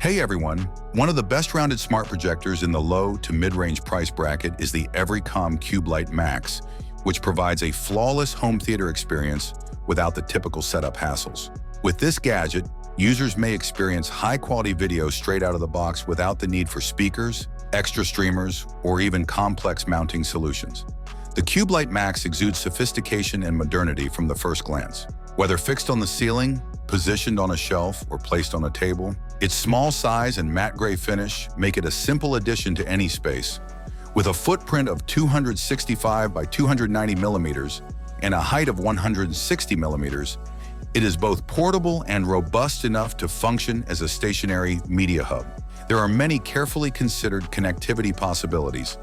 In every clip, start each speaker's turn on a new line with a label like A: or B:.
A: Hey everyone, one of the best rounded smart projectors in the low to mid-range price bracket is the Everycom Cubelite Max, which provides a flawless home theater experience without the typical setup hassles. With this gadget, users may experience high-quality video straight out of the box without the need for speakers, extra streamers, or even complex mounting solutions. The Cubelite Max exudes sophistication and modernity from the first glance. Whether fixed on the ceiling, positioned on a shelf, or placed on a table, its small size and matte gray finish make it a simple addition to any space. With a footprint of 265 by 290 millimeters and a height of 160 millimeters, it is both portable and robust enough to function as a stationary media hub. There are many carefully considered connectivity possibilities: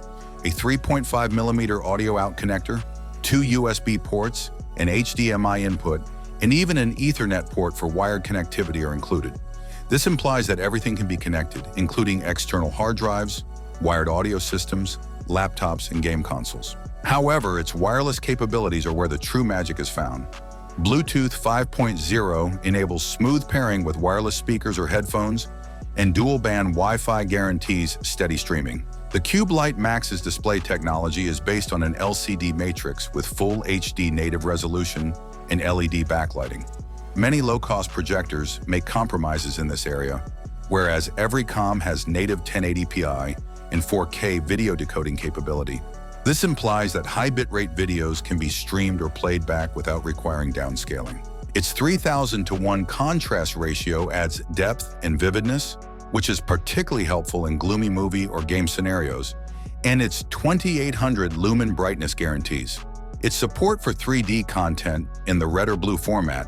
A: a 3.5 millimeter audio out connector, 2 USB ports, an HDMI input, and even an Ethernet port for wired connectivity are included. This implies that everything can be connected, including external hard drives, wired audio systems, laptops, and game consoles. However, its wireless capabilities are where the true magic is found. Bluetooth 5.0 enables smooth pairing with wireless speakers or headphones, and dual-band Wi-Fi guarantees steady streaming. The Cubelite Max's display technology is based on an LCD matrix with full HD native resolution and LED backlighting. Many low-cost projectors make compromises in this area, whereas Everycom has native 1080p and 4K video decoding capability. This implies that high bitrate videos can be streamed or played back without requiring downscaling. Its 3000:1 contrast ratio adds depth and vividness, which is particularly helpful in gloomy movie or game scenarios, and its 2800 lumen brightness guarantees. Its support for 3D content in the red or blue format,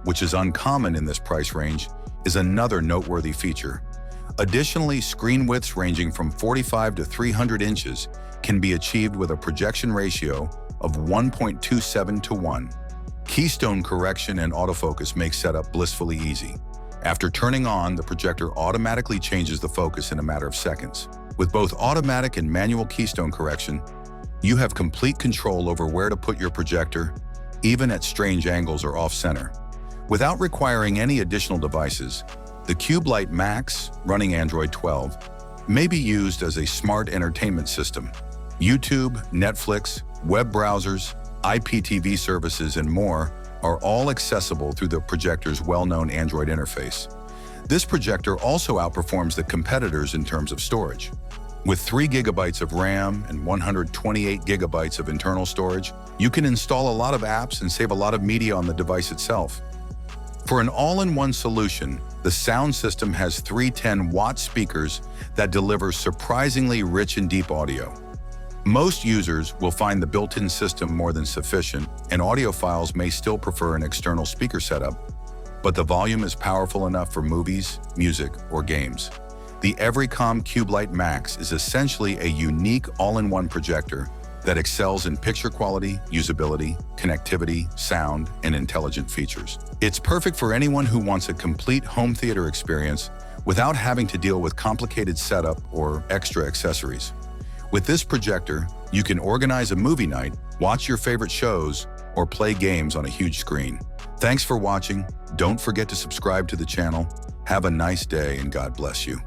A: which is uncommon in this price range, is another noteworthy feature. Additionally, screen widths ranging from 45 to 300 inches can be achieved with a projection ratio of 1.27:1. Keystone correction and autofocus make setup blissfully easy. After turning on, the projector automatically changes the focus in a matter of seconds. With both automatic and manual keystone correction, you have complete control over where to put your projector, even at strange angles or off-center. Without requiring any additional devices, the Cubelite Max, running Android 12, may be used as a smart entertainment system. YouTube, Netflix, web browsers, IPTV services, and more are all accessible through the projector's well-known Android interface. This projector also outperforms the competitors in terms of storage. With 3 gigabytes of RAM and 128 gigabytes of internal storage, you can install a lot of apps and save a lot of media on the device itself. For an all-in-one solution, the sound system has 3 10-watt speakers that deliver surprisingly rich and deep audio. Most users will find the built-in system more than sufficient, and audiophiles may still prefer an external speaker setup, but the volume is powerful enough for movies, music, or games. The Everycom Cubelite Max is essentially a unique all-in-one projector that excels in picture quality, usability, connectivity, sound, and intelligent features. It's perfect for anyone who wants a complete home theater experience without having to deal with complicated setup or extra accessories. With this projector, you can organize a movie night, watch your favorite shows, or play games on a huge screen. Thanks for watching. Don't forget to subscribe to the channel. Have a nice day and God bless you.